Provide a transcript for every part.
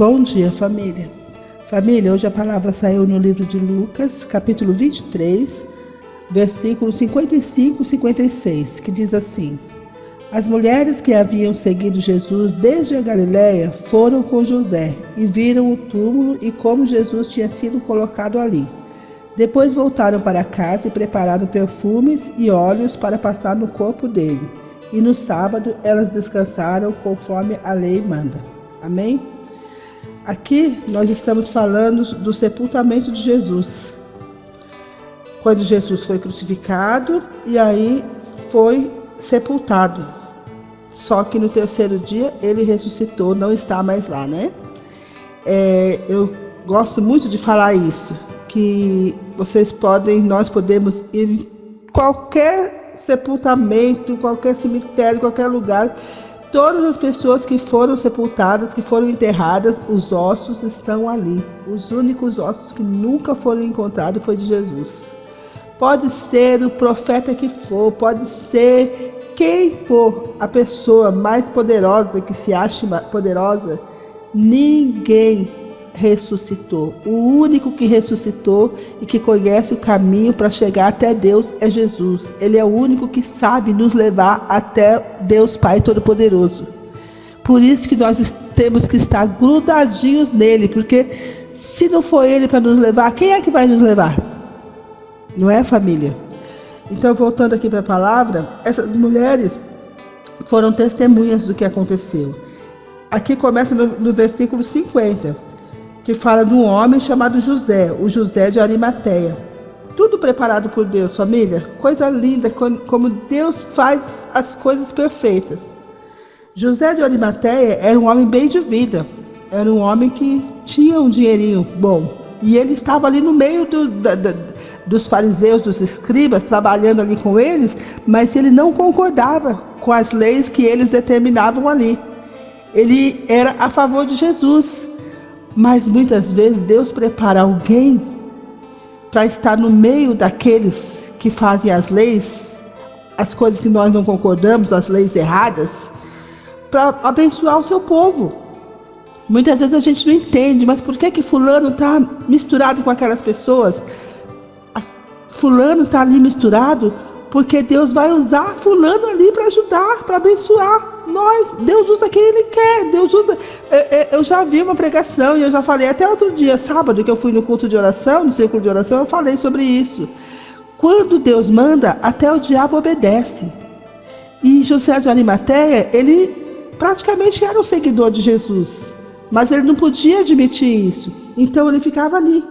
Bom dia, família. Família, hoje a palavra saiu no livro de Lucas, capítulo 23, versículos 55 e 56, que diz assim: As mulheres que haviam seguido Jesus desde a Galiléia foram com José e viram o túmulo e como Jesus tinha sido colocado ali. Depois voltaram para casa e prepararam perfumes e óleos para passar no corpo dele. E no sábado elas descansaram conforme a lei manda. Amém? Aqui nós estamos falando do sepultamento de Jesus. Quando Jesus foi crucificado e aí foi sepultado. Só que no terceiro dia ele ressuscitou, não está mais lá, né? Eu gosto muito de falar isso, que nós podemos ir em qualquer sepultamento, qualquer cemitério, qualquer lugar. Todas as pessoas que foram sepultadas, que foram enterradas, os ossos estão ali. Os únicos ossos que nunca foram encontrados foi de Jesus. Pode ser o profeta que for, pode ser quem for a pessoa mais poderosa, que se ache poderosa, ninguém ressuscitou. O único que ressuscitou e que conhece o caminho para chegar até Deus é Jesus. Ele é o único que sabe nos levar até Deus Pai Todo-Poderoso. Por isso que nós temos que estar grudadinhos nele, porque se não for ele para nos levar, quem é que vai nos levar? Não é, família? Então, voltando aqui para a palavra, essas mulheres foram testemunhas do que aconteceu. Aqui começa no versículo 50, que fala de um homem chamado José, o José de Arimateia. Tudo preparado por Deus, família. Coisa linda, como Deus faz as coisas perfeitas. José de Arimateia era um homem bem de vida. Era um homem que tinha um dinheirinho bom. E ele estava ali no meio dos fariseus, dos escribas, trabalhando ali com eles, mas ele não concordava com as leis que eles determinavam ali. Ele era a favor de Jesus. Mas muitas vezes Deus prepara alguém para estar no meio daqueles que fazem as leis, as coisas que nós não concordamos, as leis erradas, para abençoar o seu povo. Muitas vezes a gente não entende, mas por que fulano está misturado com aquelas pessoas? Fulano está ali misturado porque Deus vai usar fulano ali para ajudar, para abençoar. Deus usa quem Ele quer. Deus usa. Eu já vi uma pregação e eu já falei até outro dia, sábado, que eu fui no culto de oração, no círculo de oração, eu falei sobre isso. Quando Deus manda, até o diabo obedece. E José de Arimateia, ele praticamente era um seguidor de Jesus, mas ele não podia admitir isso. Então ele ficava ali,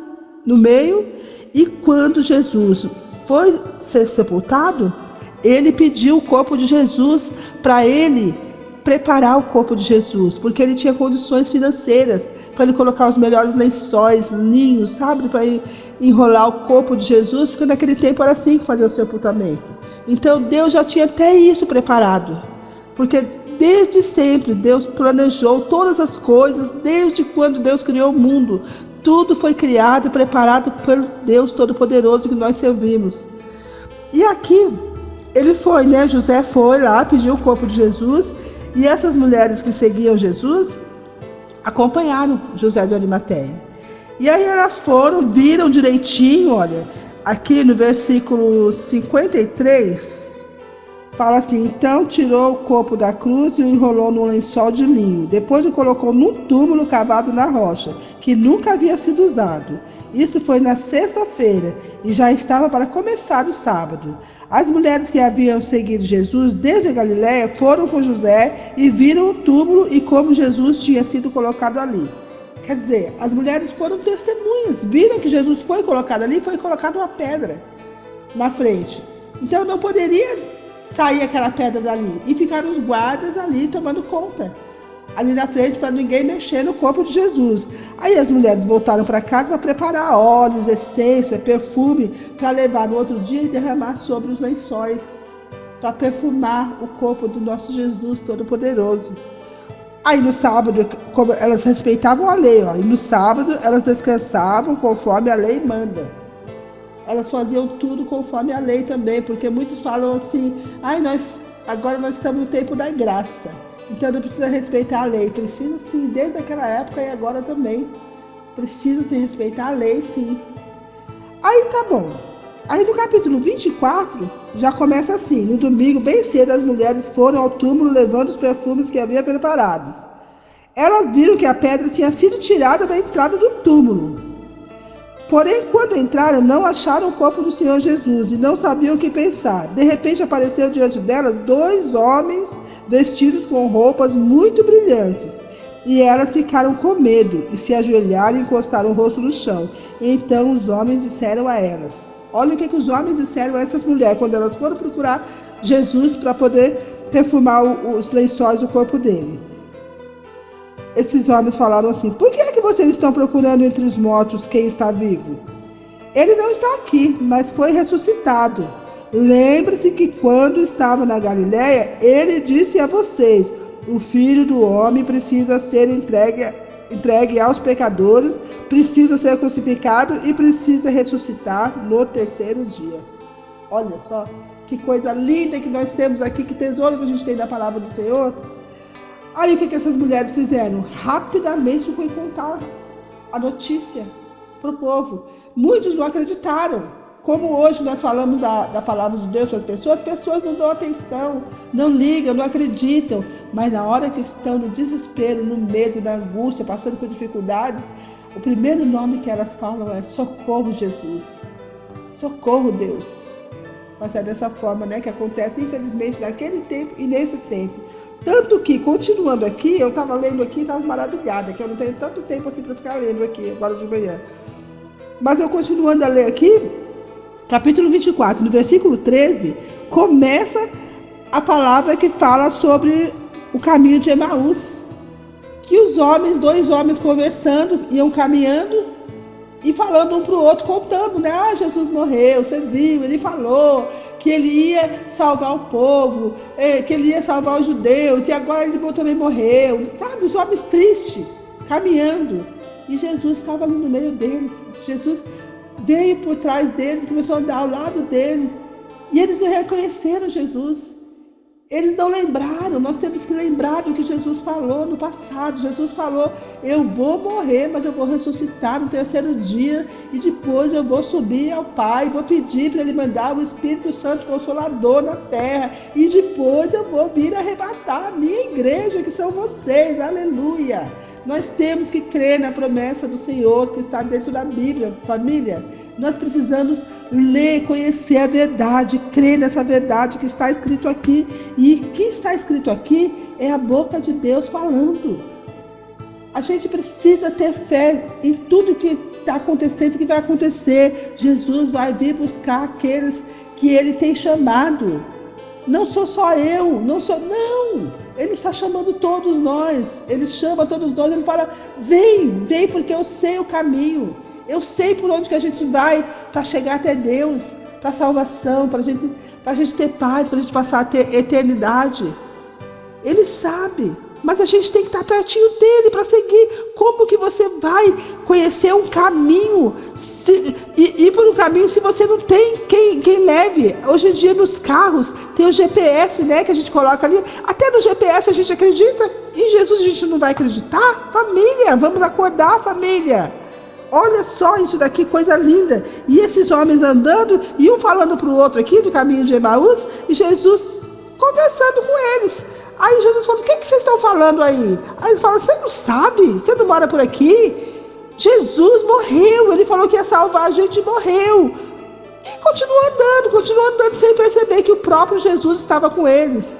no meio, e quando Jesus foi ser sepultado, ele pediu o corpo de Jesus para ele preparar o corpo de Jesus, porque ele tinha condições financeiras para ele colocar os melhores lençóis, linhos, sabe, para enrolar o corpo de Jesus, porque naquele tempo era assim que fazia o sepultamento. Então Deus já tinha até isso preparado, porque desde sempre Deus planejou todas as coisas, desde quando Deus criou o mundo. Tudo foi criado e preparado pelo Deus Todo-Poderoso que nós servimos. E aqui, ele foi, né? José foi lá, pediu o corpo de Jesus, e essas mulheres que seguiam Jesus acompanharam José de Arimateia. E aí elas foram, viram direitinho, olha, aqui no versículo 53, fala assim: então tirou o corpo da cruz e o enrolou num lençol de linho. Depois o colocou num túmulo cavado na rocha, que nunca havia sido usado. Isso foi na sexta-feira e já estava para começar o sábado. As mulheres que haviam seguido Jesus desde a Galiléia foram com José e viram o túmulo e como Jesus tinha sido colocado ali. Quer dizer, as mulheres foram testemunhas, viram que Jesus foi colocado ali, foi colocado uma pedra na frente. Então não poderia sair aquela pedra dali, e ficaram os guardas ali tomando conta, ali na frente, para ninguém mexer no corpo de Jesus. Aí as mulheres voltaram para casa para preparar óleos, essência, perfume, para levar no outro dia e derramar sobre os lençóis, para perfumar o corpo do nosso Jesus Todo-Poderoso. Aí no sábado, como elas respeitavam a lei, e no sábado elas descansavam conforme a lei manda. Elas faziam tudo conforme a lei também, porque muitos falam assim: agora nós estamos no tempo da graça. Então não precisa respeitar a lei. Precisa sim, desde aquela época e agora também. Precisa se respeitar a lei, sim. Aí tá bom. Aí no capítulo 24, já começa assim. No domingo, bem cedo, as mulheres foram ao túmulo levando os perfumes que havia preparados. Elas viram que a pedra tinha sido tirada da entrada do túmulo. Porém, quando entraram, não acharam o corpo do Senhor Jesus e não sabiam o que pensar. De repente, apareceu diante delas 2 homens vestidos com roupas muito brilhantes. E elas ficaram com medo e se ajoelharam e encostaram o rosto no chão. E então os homens disseram a elas. Olha o que os homens disseram a essas mulheres quando elas foram procurar Jesus para poder perfumar os lençóis do corpo dele. Esses homens falaram assim: por que é que vocês estão procurando entre os mortos quem está vivo? Ele não está aqui, mas foi ressuscitado. Lembre-se que quando estava na Galileia, ele disse a vocês: o Filho do Homem precisa ser entregue aos pecadores, precisa ser crucificado e precisa ressuscitar no 3º dia. Olha só, que coisa linda que nós temos aqui, que tesouro que a gente tem da palavra do Senhor. Aí o que essas mulheres fizeram? Rapidamente foi contar a notícia para o povo. Muitos não acreditaram. Como hoje nós falamos da palavra de Deus para as pessoas não dão atenção, não ligam, não acreditam. Mas na hora que estão no desespero, no medo, na angústia, passando por dificuldades, o primeiro nome que elas falam é: socorro, Jesus. Socorro, Deus. Mas é dessa forma, né, que acontece, infelizmente, naquele tempo e nesse tempo. Tanto que, continuando aqui, eu estava lendo aqui e estava maravilhada, que eu não tenho tanto tempo assim para ficar lendo aqui, agora de manhã. Mas eu continuando a ler aqui, capítulo 24, no versículo 13, começa a palavra que fala sobre o caminho de Emaús. Que os homens, 2 homens conversando, iam caminhando e falando um para o outro, contando, né? Ah, Jesus morreu, você viu, ele falou que ele ia salvar o povo, que ele ia salvar os judeus, e agora ele também morreu. Sabe, os homens tristes, caminhando. E Jesus estava ali no meio deles. Jesus veio por trás deles, começou a andar ao lado deles. E eles não reconheceram Jesus. Eles não lembraram. Nós temos que lembrar do que Jesus falou no passado. Jesus falou: eu vou morrer, mas eu vou ressuscitar no 3º dia, e depois eu vou subir ao Pai, vou pedir para Ele mandar o Espírito Santo Consolador na terra, e depois eu vou vir arrebatar a minha igreja, que são vocês. Aleluia! Nós temos que crer na promessa do Senhor que está dentro da Bíblia, família. Nós precisamos ler, conhecer a verdade, crer nessa verdade que está escrito aqui. E o que está escrito aqui é a boca de Deus falando. A gente precisa ter fé em tudo que está acontecendo, que vai acontecer. Jesus vai vir buscar aqueles que Ele tem chamado. Não sou só eu, não. Ele está chamando todos nós. Ele chama todos nós. Ele fala: vem, porque eu sei o caminho. Eu sei por onde que a gente vai para chegar até Deus, para a salvação, para a gente ter paz, para a gente passar a ter eternidade. Ele sabe, mas a gente tem que estar pertinho dele para seguir. Como que você vai conhecer um caminho, ir por um caminho, se você não tem quem leve? Hoje em dia nos carros tem o GPS, né, que a gente coloca ali. Até no GPS a gente acredita. Em Jesus a gente não vai acreditar? Família, vamos acordar, família. Olha só isso daqui, coisa linda. E esses homens andando, e um falando para o outro aqui do caminho de Emaús, e Jesus conversando com eles. Aí Jesus falou: o que vocês estão falando aí? Aí ele fala: você não sabe? Você não mora por aqui? Jesus morreu, ele falou que ia salvar a gente, morreu. E continuou andando sem perceber que o próprio Jesus estava com eles.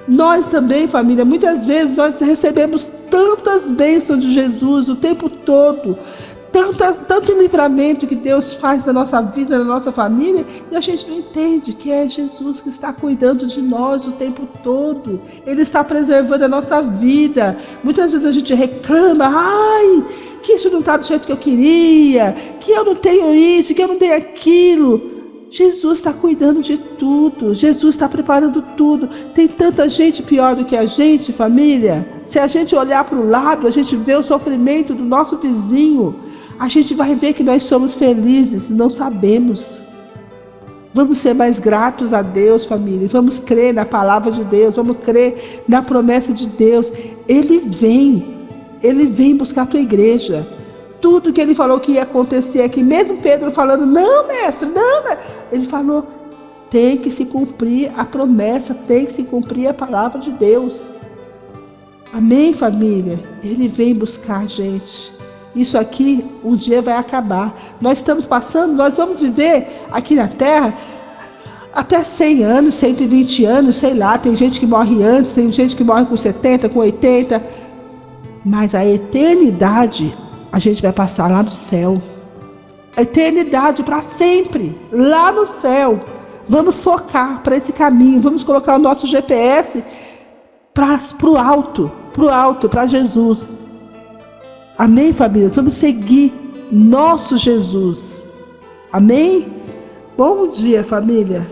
Nós também, família, muitas vezes nós recebemos tantas bênçãos de Jesus o tempo todo, tanto livramento que Deus faz na nossa vida, na nossa família, e a gente não entende que é Jesus que está cuidando de nós o tempo todo. Ele está preservando a nossa vida. Muitas vezes a gente reclama: ai, que isso não está do jeito que eu queria, que eu não tenho isso, que eu não tenho aquilo. Jesus está cuidando de tudo, Jesus está preparando tudo. Tem tanta gente pior do que a gente, família. Se a gente olhar para o lado, a gente vê o sofrimento do nosso vizinho, a gente vai ver que nós somos felizes, não sabemos. Vamos ser mais gratos a Deus, família. Vamos crer na palavra de Deus. Vamos crer na promessa de Deus. Ele vem buscar a tua igreja. Tudo que ele falou que ia acontecer aqui, mesmo Pedro falando, não, mestre, não, mestre. Ele falou, tem que se cumprir a promessa, tem que se cumprir a palavra de Deus. Amém, família? Ele vem buscar a gente. Isso aqui um dia vai acabar. Nós estamos passando, nós vamos viver aqui na Terra até 100 anos, 120 anos, sei lá. Tem gente que morre antes, tem gente que morre com 70, com 80. Mas a eternidade a gente vai passar lá no céu. A eternidade para sempre, lá no céu. Vamos focar para esse caminho, vamos colocar o nosso GPS para o alto, para Jesus. Amém, família? Vamos seguir nosso Jesus. Amém? Bom dia, família.